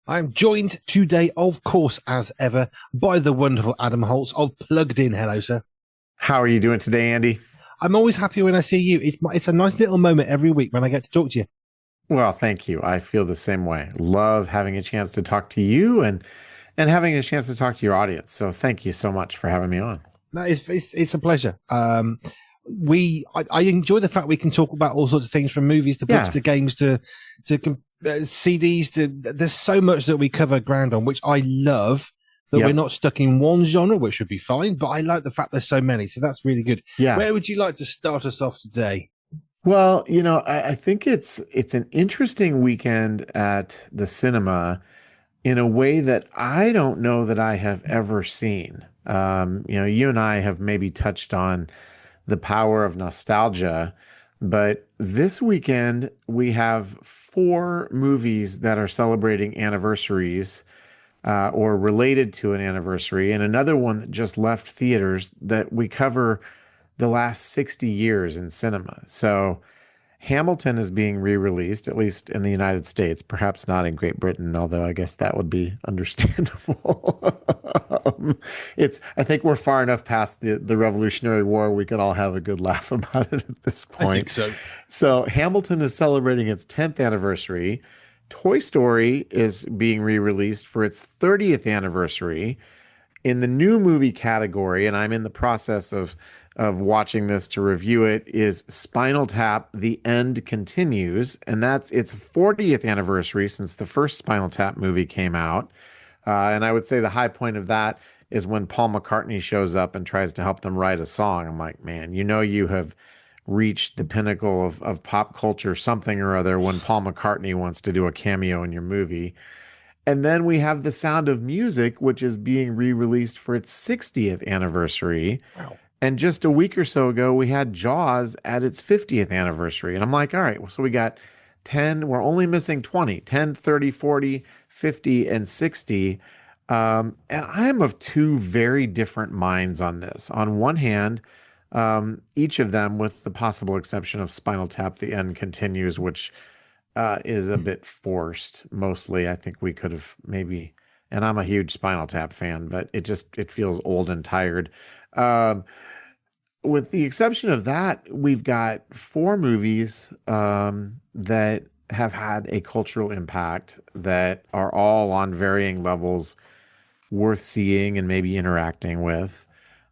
I'm joined today, of course, as ever, by the wonderful Adam Holz of Plugged In. Hello, sir. How are you doing today, Andy? I'm always happy when I see you. It's a nice little moment every week when I get to talk to you. Well, thank you. I feel the same way. Love having a chance to talk to you and having a chance to talk to your audience. So thank you so much for having me on. That is, it's a pleasure. I enjoy the fact we can talk about all sorts of things from movies to books Yeah. to games to CDs to. There's so much that we cover ground on, which I love. That we're Yep. not stuck in one genre, which would be fine. But I like the fact there's so many, so that's really good. Yeah. Where would you like to start us off today? Well, I think it's an interesting weekend at the cinema in a way that I don't know that I have ever seen. You and I have maybe touched on the power of nostalgia, but this weekend we have four movies that are celebrating anniversaries or related to an anniversary, and another one that just left theaters that we cover the last 60 years in cinema. So Hamilton is being re-released, at least in the United States, perhaps not in Great Britain, although I guess that would be understandable. I think we're far enough past the Revolutionary War, we can all have a good laugh about it at this I think point. so. So Hamilton is celebrating its 10th anniversary. Toy Story is being re-released for its 30th anniversary. In the new movie category, and I'm in the process of watching this to review it, is Spinal Tap: The End Continues, and that's its 40th anniversary since the first Spinal Tap movie came out. And I would say the high point of that is when Paul McCartney shows up and tries to help them write a song. I'm like, man, you have reached the pinnacle of pop culture, something or other, when Paul McCartney wants to do a cameo in your movie. And then we have The Sound of Music, which is being re-released for its 60th anniversary. Wow. And just a week or so ago, we had Jaws at its 50th anniversary. And I'm like, all right, well, so we got 10, we're only missing 20, 10, 30, 40, 50, and 60. And I am of two very different minds on this. On one hand, each of them, with the possible exception of Spinal Tap: The End Continues, which is a bit forced. Mostly, I think we could have maybe, and I'm a huge Spinal Tap fan, but it feels old and tired. Um, with the exception of that, we've got four movies that have had a cultural impact that are all on varying levels worth seeing and maybe interacting with.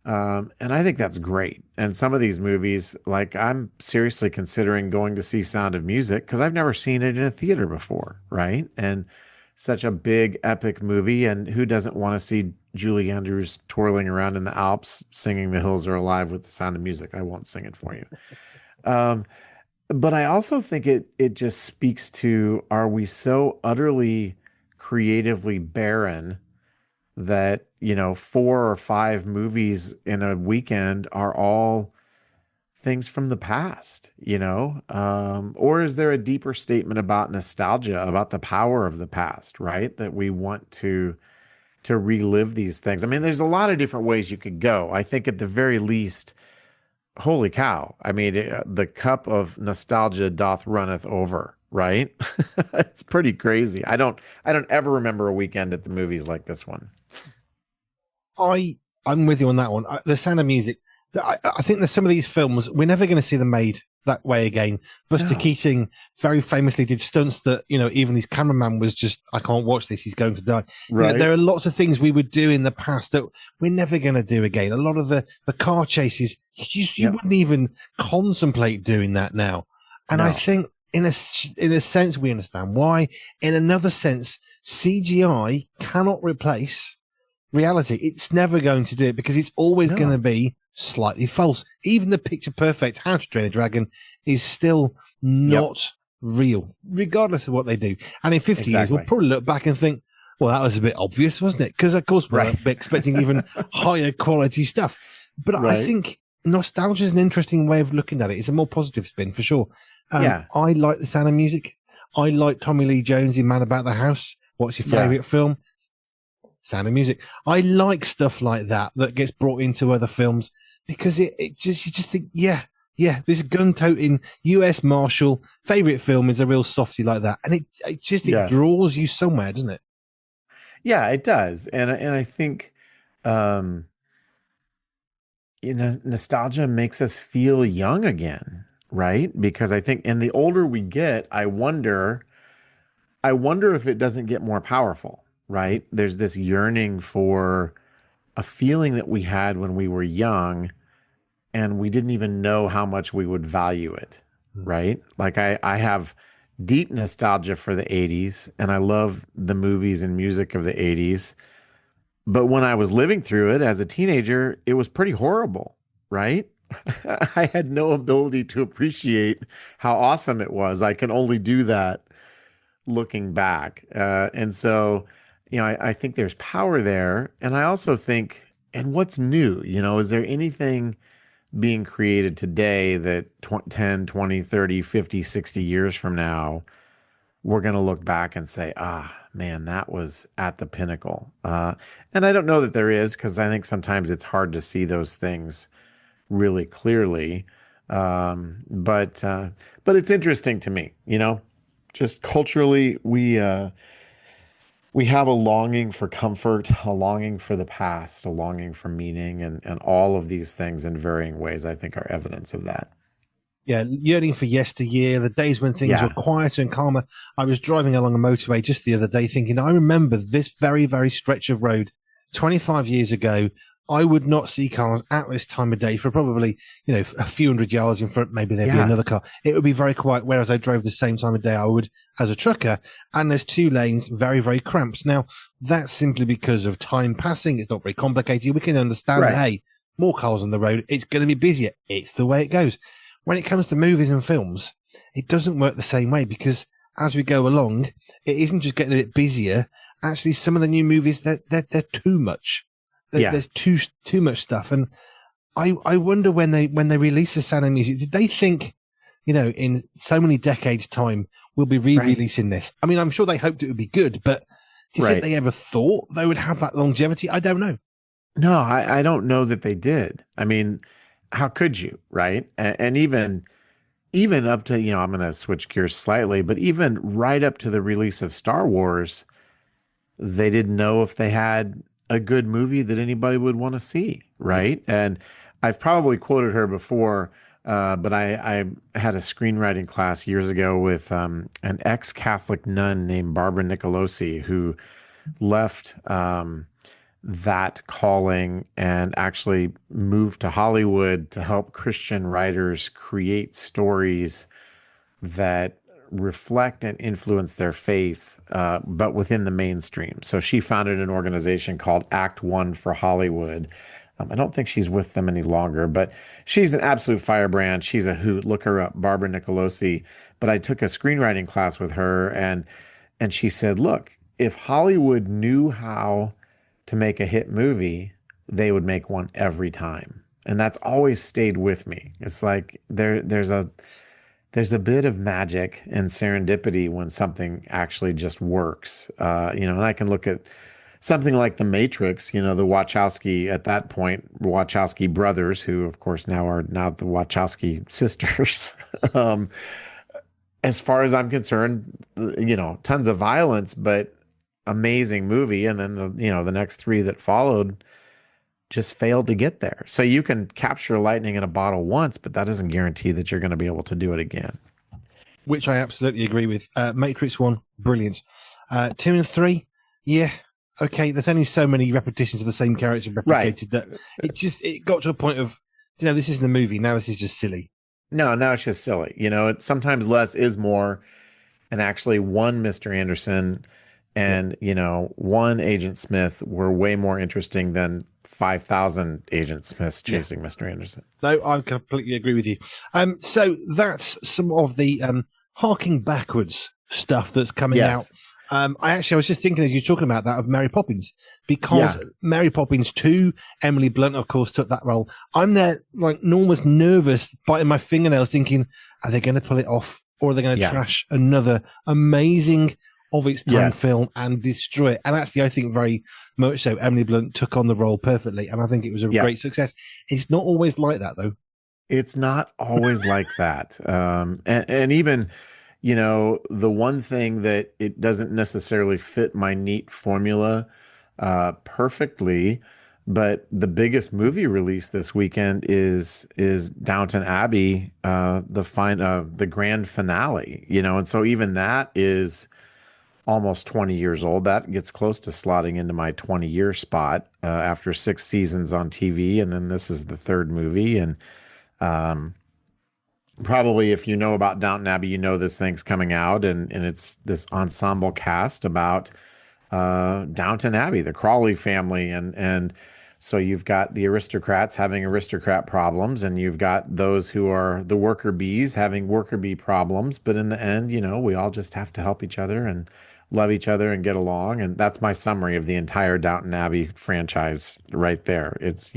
And I think that's great. And some of these movies, like I'm seriously considering going to see Sound of Music because I've never seen it in a theater before, right? And such a big epic movie. And who doesn't want to see Julie Andrews twirling around in the Alps singing The Hills Are Alive with the Sound of Music? I won't sing it for you. Um, but I also think it just speaks to, are we so utterly creatively barren that, four or five movies in a weekend are all things from the past, or is there a deeper statement about nostalgia, about the power of the past, right? That we want to relive these things. I mean, there's a lot of different ways you could go. I think at the very least, holy cow. I mean, the cup of nostalgia doth runneth over, right? It's pretty crazy. I don't ever remember a weekend at the movies like this one. I'm with you on that one. The Sound of Music. I think there's some of these films we're never going to see them made that way again. Buster No. Keating very famously did stunts that even his cameraman was just, I can't watch this. He's going to die. Right. There are lots of things we would do in the past that we're never going to do again. A lot of the car chases, you Yep. wouldn't even contemplate doing that now. And I No. think in a sense we understand why. In another sense, CGI cannot replace reality. It's never going to do it because it's always going to No. be slightly false. Even the picture perfect How to Train a Dragon is still Yep. not real, regardless of what they do. And in 50 years, we'll Exactly. probably look back and think, well, that was a bit obvious, wasn't it? Because, of course, we're Right. expecting even higher quality stuff. But I Right. think nostalgia is an interesting way of looking at it. It's a more positive spin for sure. Yeah. I like The Sound of Music. I like Tommy Lee Jones in Man About the House. What's your Yeah. favorite film? Sound of Music. I like stuff like that gets brought into other films because you just think, yeah, this gun toting US Marshal favorite film is a real softie like that, and it Yeah. draws you somewhere, doesn't it? Yeah, it does. And I think um nostalgia makes us feel young again, right? Because I think and the older we get, I wonder if it doesn't get more powerful, right? There's this yearning for a feeling that we had when we were young and we didn't even know how much we would value it, right? Like I have deep nostalgia for the 80s and I love the movies and music of the 80s. But when I was living through it as a teenager, it was pretty horrible, right? I had no ability to appreciate how awesome it was. I can only do that looking back. And so, I think there's power there. And I also think, and what's new? Is there anything being created today that 10, 20, 30, 50, 60 years from now, we're going to look back and say, ah, man, that was at the pinnacle. And I don't know that there is, because I think sometimes it's hard to see those things really clearly. But it's interesting to me, just culturally, we have a longing for comfort, a longing for the past, a longing for meaning, and all of these things in varying ways, I think, are evidence of that. Yeah, yearning for yesteryear, the days when things were Yeah, quieter and calmer. I was driving along a motorway just the other day thinking, I remember this very, very stretch of road 25 years ago. I would not see cars at this time of day for probably, a few hundred yards in front. Maybe there'd be yeah, another car. It would be very quiet. Whereas I drove the same time of day I would as a trucker. And there's two lanes, very, very cramped. Now, that's simply because of time passing. It's not very complicated. We can understand that, right. hey, more cars on the road. It's going to be busier. It's the way it goes. When it comes to movies and films, it doesn't work the same way because as we go along, it isn't just getting a bit busier. Actually, some of the new movies, they're too much. Yeah, There's too much stuff, and I wonder when they release the Sound of Music, did they think, in so many decades' time we'll be right, re-releasing this? I mean, I'm sure they hoped it would be good, but do you think right. they ever thought they would have that longevity? I don't know. No, I don't know that they did. I mean, how could you, right? And even up to, I'm going to switch gears slightly, but even right up to the release of Star Wars, they didn't know if they had a good movie that anybody would want to see, Yeah. right? And I've probably quoted her before, but I had a screenwriting class years ago with an ex-Catholic nun named Barbara Nicolosi who left that calling and actually moved to Hollywood to help Christian writers create stories that reflect and influence their faith, but within the mainstream. So she founded an organization called Act One for Hollywood. I don't think she's with them any longer, but she's an absolute firebrand. She's a hoot. Look her up, Barbara Nicolosi. But I took a screenwriting class with her, and she said, "Look, if Hollywood knew how to make a hit movie, they would make one every time." And that's always stayed with me. It's like there's a bit of magic and serendipity when something actually just works. And I can look at something like The Matrix, the Wachowski at that point, Wachowski brothers, who of course now the Wachowski sisters. um, as far as I'm concerned, tons of violence, but amazing movie. And then the next three that followed just failed to get there. So you can capture lightning in a bottle once, but that doesn't guarantee that you're going to be able to do it again. Which I absolutely agree with. Matrix 1, brilliant. 2 and 3, yeah, okay. There's only so many repetitions of the same character Right. replicated that it got to a point of, this isn't a movie. Now this is just silly. No, now it's just silly. Sometimes less is more. And actually, one Mr. Anderson Yeah, and, one Agent Smith were way more interesting than 5,000 Agent Smiths yeah. chasing Mr. Anderson. No, I completely agree with you. So that's some of the harking backwards stuff that's coming out. Yes. I was just thinking as you're talking about that of Mary Poppins, because Yeah. Mary Poppins 2, Emily Blunt, of course, took that role. I'm there, like, almost nervous, biting my fingernails, thinking, are they going to pull it off, or are they going to Yeah. trash another amazing of its time Yes. film and destroy it? And actually, I think very much so, Emily Blunt took on the role perfectly, and I think it was a Yeah. great success. It's not always like that, though. It's not always like that. And even, the one thing that it doesn't necessarily fit my neat formula perfectly, but the biggest movie release this weekend is Downton Abbey, the grand finale, and so even that is almost 20 years old. That gets close to slotting into my 20-year spot after 6 seasons on TV, and then this is the third movie. And um, probably if you know about Downton Abbey, this thing's coming out, and it's this ensemble cast about Downton Abbey, the Crawley family, and so you've got the aristocrats having aristocrat problems, and you've got those who are the worker bees having worker bee problems. But in the end, we all just have to help each other and love each other and get along. And that's my summary of the entire Downton Abbey franchise right there. It's,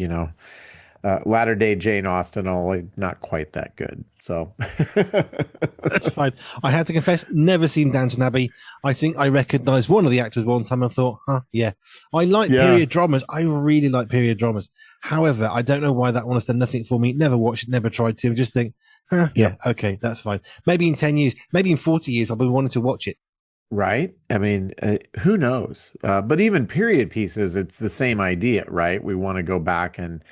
latter day Jane Austen, only not quite that good. So That's fine. I have to confess, never seen Downton Abbey. I think I recognised one of the actors one time and thought, yeah. I like yeah, period dramas. I really like period dramas. However, I don't know why that one has done nothing for me. Never watched it, never tried to. Just think, yeah, yep. okay, that's fine. Maybe in 10 years, maybe in 40 years, I'll be wanting to watch it. Right. I mean, who knows? But even period pieces, it's the same idea, right? We want to go back and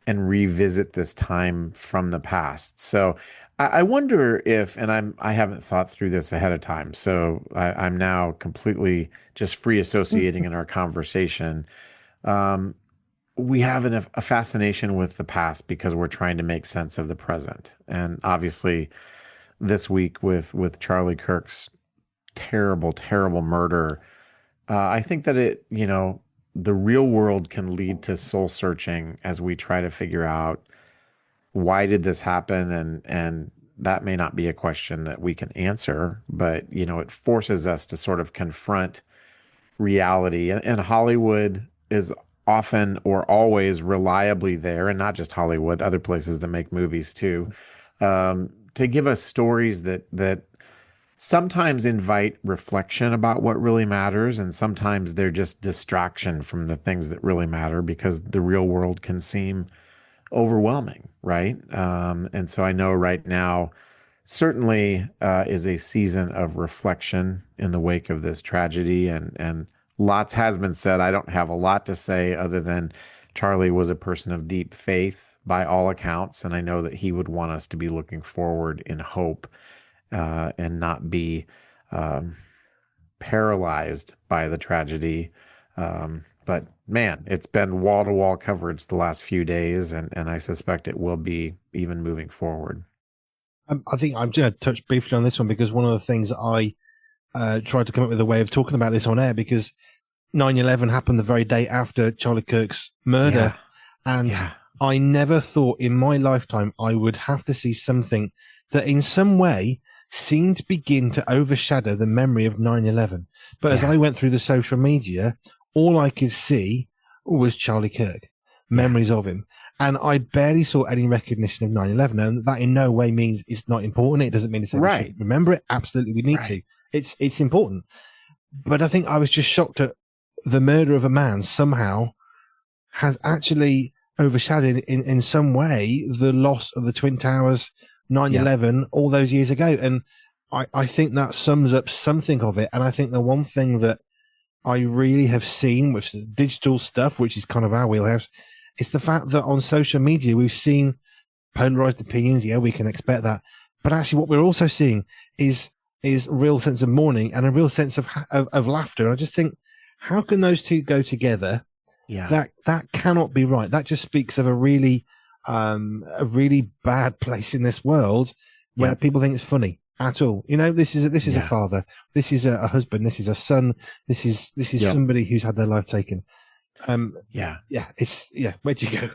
revisit this time from the past. So I wonder if, and I haven't thought through this ahead of time, so I'm now completely just free associating in our conversation. Um, we have a fascination with the past because we're trying to make sense of the present, and obviously this week with Charlie Kirk's terrible, terrible murder, I think that the real world can lead to soul searching as we try to figure out why did this happen, and that may not be a question that we can answer, but it forces us to sort of confront reality, and Hollywood is often or always reliably there, and not just Hollywood, other places that make movies too, to give us stories that sometimes invite reflection about what really matters, and sometimes they're just distraction from the things that really matter because the real world can seem overwhelming, right? And so I know right now certainly is a season of reflection in the wake of this tragedy, and lots has been said. I don't have a lot to say other than Charlie was a person of deep faith by all accounts, and I know that he would want us to be looking forward in hope and not be um, paralyzed by the tragedy. But man, it's been wall to wall coverage the last few days, and I suspect it will be even moving forward. I think I'm going to touch briefly on this one because one of the things I tried to come up with a way of talking about this on air because 9/11 happened the very day after Charlie Kirk's murder. Yeah. And Yeah. I never thought in my lifetime I would have to see something that in some way seemed to begin to overshadow the memory of 9/11. But as Yeah. I went through the social media, all I could see was Charlie Kirk, Yeah. memories of him. And I barely saw any recognition of 9/11. And that in no way means it's not important. It doesn't mean to say we Right. shouldn't remember it. Absolutely, we need to. Right. It's important. But I think I was just shocked at the murder of a man somehow has actually overshadowed in some way the loss of the Twin Towers, 9/11, all those years ago. And I think that sums up something of it. And I think the one thing that I really have seen with digital stuff, which is kind of our wheelhouse, is the fact that on social media we've seen polarized opinions. Yeah, we can expect that. But actually what we're also seeing is real sense of mourning and a real sense of laughter. And I just think, how can those two go together? Yeah. That cannot be right. That just speaks of a really bad place in this world where Yeah. people think it's funny at all. This is a Yeah. father, this is a husband, this is a son, this is Yeah. somebody who's had their life taken. Yeah. Where'd you go?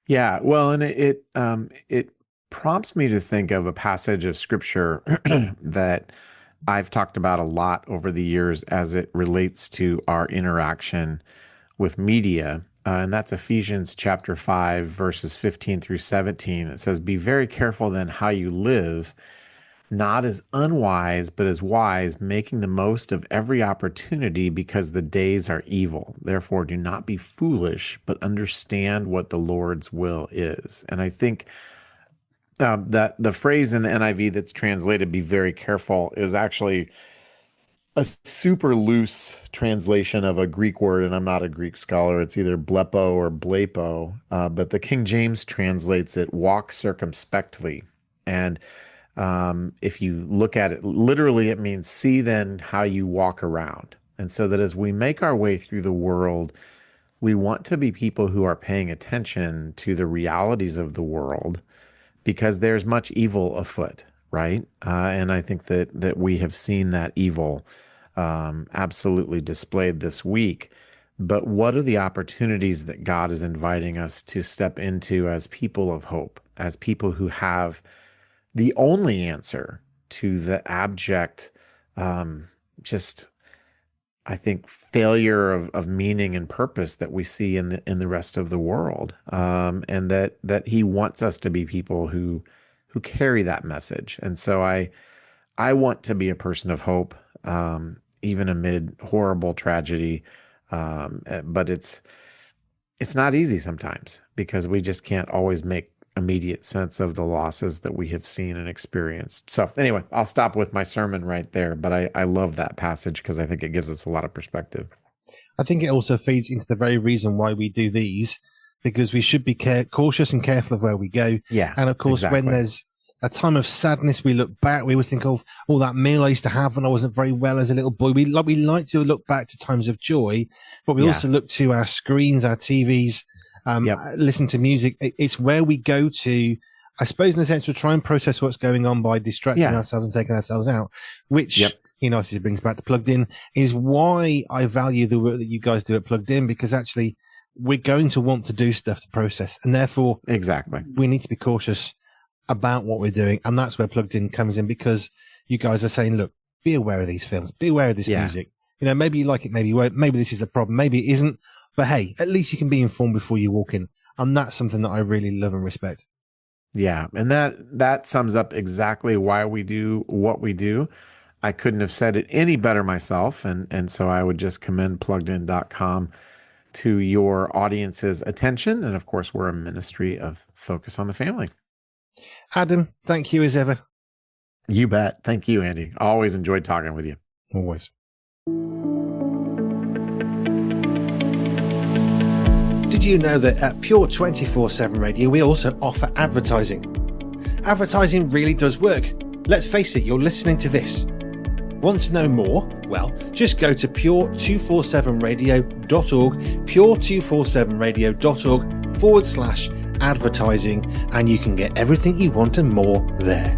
Yeah. Well, and it prompts me to think of a passage of scripture that I've talked about a lot over the years as it relates to our interaction with media. And that's Ephesians chapter 5, verses 15 through 17. It says, "Be very careful then how you live, not as unwise, but as wise, making the most of every opportunity because the days are evil. Therefore, do not be foolish, but understand what the Lord's will is." And I think that the phrase in the NIV that's translated "be very careful" is actually a super loose translation of a Greek word, and I'm not a Greek scholar. It's either blepo or blepo, but the King James translates it "walk circumspectly." And if you look at it literally, it means see then how you walk around. And so that as we make our way through the world, we want to be people who are paying attention to the realities of the world because there's much evil afoot, right? And I think that we have seen that evil absolutely displayed this week. But what are the opportunities that God is inviting us to step into as people of hope, as people who have the only answer to the abject, just, I think, failure of meaning and purpose that we see in the rest of the world, and that He wants us to be people who carry that message. And so I want to be a person of hope, even amid horrible tragedy. But it's not easy sometimes because we just can't always make immediate sense of the losses that we have seen and experienced. So anyway, I'll stop with my sermon right there, but I love that passage because I think it gives us a lot of perspective. I think it also feeds into the very reason why we do these, because we should be cautious and careful of where we go. Yeah. And of course, exactly. when there's a time of sadness, we look back, we always think of all that meal I used to have when I wasn't very well as a little boy. We like to look back to times of joy, but we also look to our screens, our TVs, listen to music. It's where we go to, I suppose, in a sense, to try and process what's going on by distracting ourselves and taking ourselves out, which, obviously brings back to Plugged In, is why I value the work that you guys do at Plugged In, because actually we're going to want to do stuff to process, and therefore we need to be cautious about what we're doing. And that's where Plugged In comes in, because you guys are saying, look, be aware of these films, be aware of this music. Maybe you like it, maybe you won't, maybe this is a problem, maybe it isn't. But hey, at least you can be informed before you walk in. And that's something that I really love and respect. Yeah. And that sums up exactly why we do what we do. I couldn't have said it any better myself. And so I would just commend pluggedin.com to your audience's attention. And of course, we're a ministry of Focus on the Family. Adam, thank you as ever. You bet. Thank you, Andy. Always enjoyed talking with you. Always. Did you know that at Pure 24/7 Radio, we also offer advertising? Advertising really does work. Let's face it, you're listening to this. Want to know more? Well, just go to pure247radio.org, pure247radio.org/advertising, and you can get everything you want and more there.